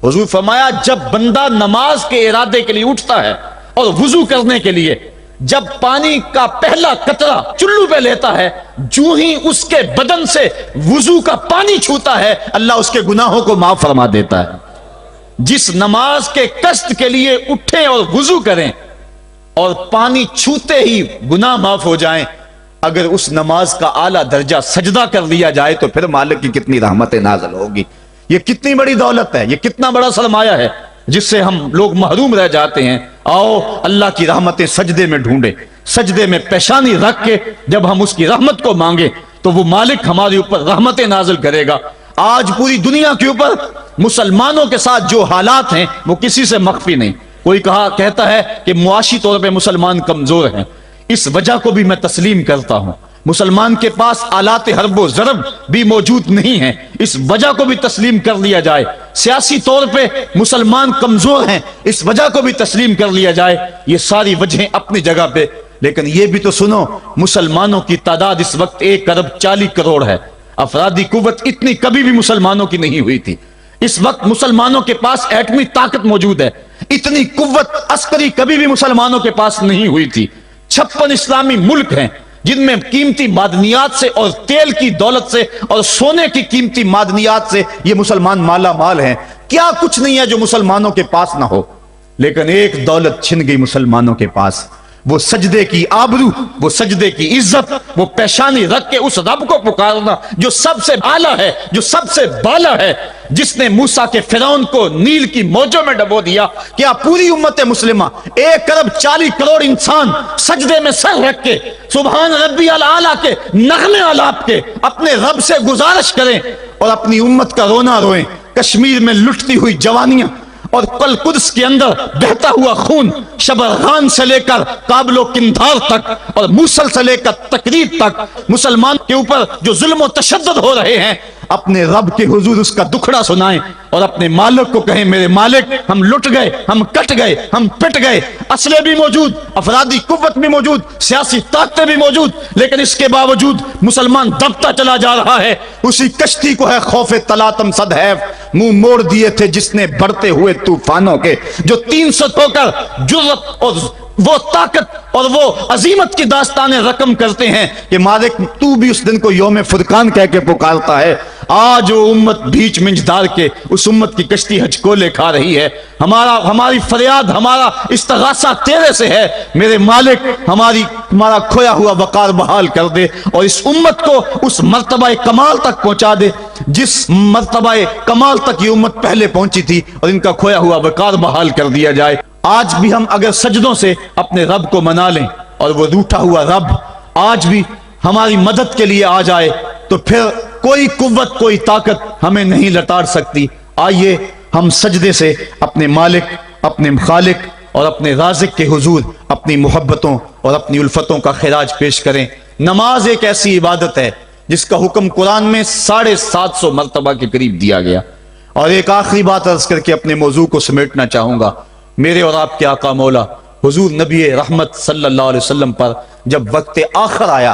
حضور فرمایا جب بندہ نماز کے ارادے کے لیے اٹھتا ہے اور وضو کرنے کے لیے جب پانی کا پہلا قطرہ چلو پہ لیتا ہے, جو ہی اس کے بدن سے وضو کا پانی چھوتا ہے اللہ اس کے گناہوں کو معاف فرما دیتا ہے. جس نماز کے قصد کے لیے اٹھیں اور وضو کریں اور پانی چھوتے ہی گناہ معاف ہو جائیں, اگر اس نماز کا اعلیٰ درجہ سجدہ کر لیا جائے تو پھر مالک کی کتنی رحمت نازل ہوگی. یہ کتنی بڑی دولت ہے، یہ کتنا بڑا سرمایہ ہے جس سے ہم لوگ محروم رہ جاتے ہیں۔ آؤ اللہ کی رحمتیں سجدے میں ڈھونڈے، سجدے میں پیشانی رکھ کے جب ہم اس کی رحمت کو مانگے تو وہ مالک ہمارے اوپر رحمتیں نازل کرے گا۔ آج پوری دنیا کے اوپر مسلمانوں کے ساتھ جو حالات ہیں وہ کسی سے مخفی نہیں۔ کوئی کہتا ہے کہ معاشی طور پہ مسلمان کمزور ہیں، اس وجہ کو بھی میں تسلیم کرتا ہوں۔ مسلمان کے پاس آلات حرب و ضرب بھی موجود نہیں ہیں، اس وجہ کو بھی تسلیم کر لیا جائے۔ سیاسی طور پہ مسلمان کمزور ہیں، اس وجہ کو بھی تسلیم کر لیا جائے۔ یہ ساری وجہیں اپنی جگہ پہ، لیکن یہ بھی تو سنو، مسلمانوں کی تعداد اس وقت 1,40,00,000,000 ہے۔ افرادی قوت اتنی کبھی بھی مسلمانوں کی نہیں ہوئی تھی۔ اس وقت مسلمانوں کے پاس ایٹمی طاقت موجود ہے، اتنی قوت عسکری کبھی بھی مسلمانوں کے پاس نہیں ہوئی تھی۔ 56 اسلامی ملک ہیں جن میں قیمتی معدنیات سے اور تیل کی دولت سے اور سونے کی قیمتی معدنیات سے یہ مسلمان مالا مال ہیں۔ کیا کچھ نہیں ہے جو مسلمانوں کے پاس نہ ہو، لیکن ایک دولت چھن گئی مسلمانوں کے پاس، وہ سجدے کی آبرو، وہ سجدے کی عزت، وہ پیشانی رکھ کے اس رب کو پکارنا جو سب سے اعلیٰ ہے، جو سب سے بالا ہے، جس نے موسیٰ کے فرعون کو نیل کی موجوں میں ڈبو دیا۔ کیا پوری امت مسلمہ 1,40,00,000,000 انسان سجدے میں سر رکھ کے سبحان ربی الاعلیٰ کے نغمے آلاپ کے اپنے رب سے گزارش کریں اور اپنی امت کا رونا روئیں؟ کشمیر میں لٹتی ہوئی جوانیاں اور کل قدس کے اندر بہتا ہوا خون، شبرغان سے لے کر کابل و قندھار تک اور موصل سے لے کر تکریب تک مسلمان کے اوپر جو ظلم و تشدد ہو رہے ہیں، اپنے رب کے حضور اس کا دکھڑا سنائیں اور اپنے مالک کو کہیں میرے مالک ہم لٹ گئے، ہم کٹ گئے، ہم پٹ گئے۔ اسلحے بھی موجود، افرادی قوت بھی موجود، سیاسی طاقتیں بھی موجود، لیکن اس کے باوجود مسلمان دبتا چلا جا رہا ہے۔ اسی کشتی کو ہے خوف تلاطم صدحیف منہ موڑ دیے تھے جس نے بڑھتے ہوئے طوفانوں کے، جو 300 ہو کر جرأت اور وہ طاقت اور وہ عظیمت کی داستانیں رقم کرتے ہیں کہ مالک تو بھی اس دن کو یوم فرقان کہہ کے پکارتا ہے۔ آج وہ امت بیچ منجدار کے اس امت کی کشتی ہچکولے کھا رہی ہے۔ ہماری فریاد، ہمارا استغاثہ تیرے سے ہے، میرے مالک ہمارا کھویا ہوا وقار بحال کر دے اور اس امت کو اس مرتبہ کمال تک پہنچا دے جس مرتبہ کمال تک یہ امت پہلے پہنچی تھی، اور ان کا کھویا ہوا وقار بحال کر دیا جائے۔ آج بھی ہم اگر سجدوں سے اپنے رب کو منا لیں اور وہ روٹھا ہوا رب آج بھی ہماری مدد کے لیے آ جائے تو پھر کوئی قوت، کوئی طاقت ہمیں نہیں لتاڑ سکتی۔ آئیے ہم سجدے سے اپنے مالک، اپنے خالق اور اپنے رازق کے حضور اپنی محبتوں اور اپنی الفتوں کا خراج پیش کریں۔ نماز ایک ایسی عبادت ہے جس کا حکم قرآن میں 750 مرتبہ کے قریب دیا گیا۔ اور ایک آخری بات عرض کر کے اپنے موضوع کو سمیٹنا چاہوں گا۔ میرے اور آپ کے آقا مولا حضور نبی رحمت صلی اللہ علیہ وسلم پر جب وقت آخر آیا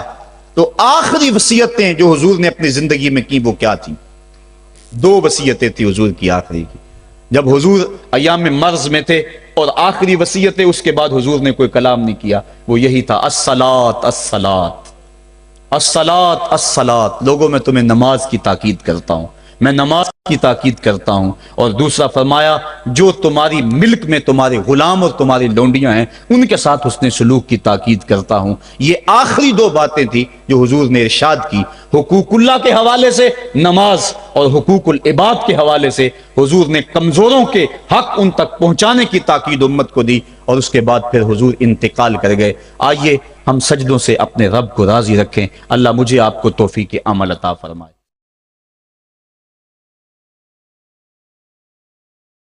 تو آخری وصیتیں جو حضور نے اپنی زندگی میں کی وہ کیا تھی؟ 2 وصیتیں تھی حضور کی آخری کی، جب حضور ایام مرض میں تھے، اور آخری وصیتیں اس کے بعد حضور نے کوئی کلام نہیں کیا، وہ یہی تھا الصلاۃ الصلاۃ الصلاۃ الصلاۃ۔ لوگوں میں تمہیں نماز کی تاکید کرتا ہوں، میں نماز کی تاکید کرتا ہوں۔ اور دوسرا فرمایا جو تمہاری ملک میں تمہارے غلام اور تمہاری لونڈیاں ہیں ان کے ساتھ حسن سلوک کی تاکید کرتا ہوں۔ یہ آخری 2 باتیں تھی جو حضور نے ارشاد کی۔ حقوق اللہ کے حوالے سے نماز اور حقوق العباد کے حوالے سے حضور نے کمزوروں کے حق ان تک پہنچانے کی تاکید امت کو دی، اور اس کے بعد پھر حضور انتقال کر گئے۔ آئیے ہم سجدوں سے اپنے رب کو راضی رکھیں۔ اللہ مجھے آپ کو توفیق عمل عطا فرمائے۔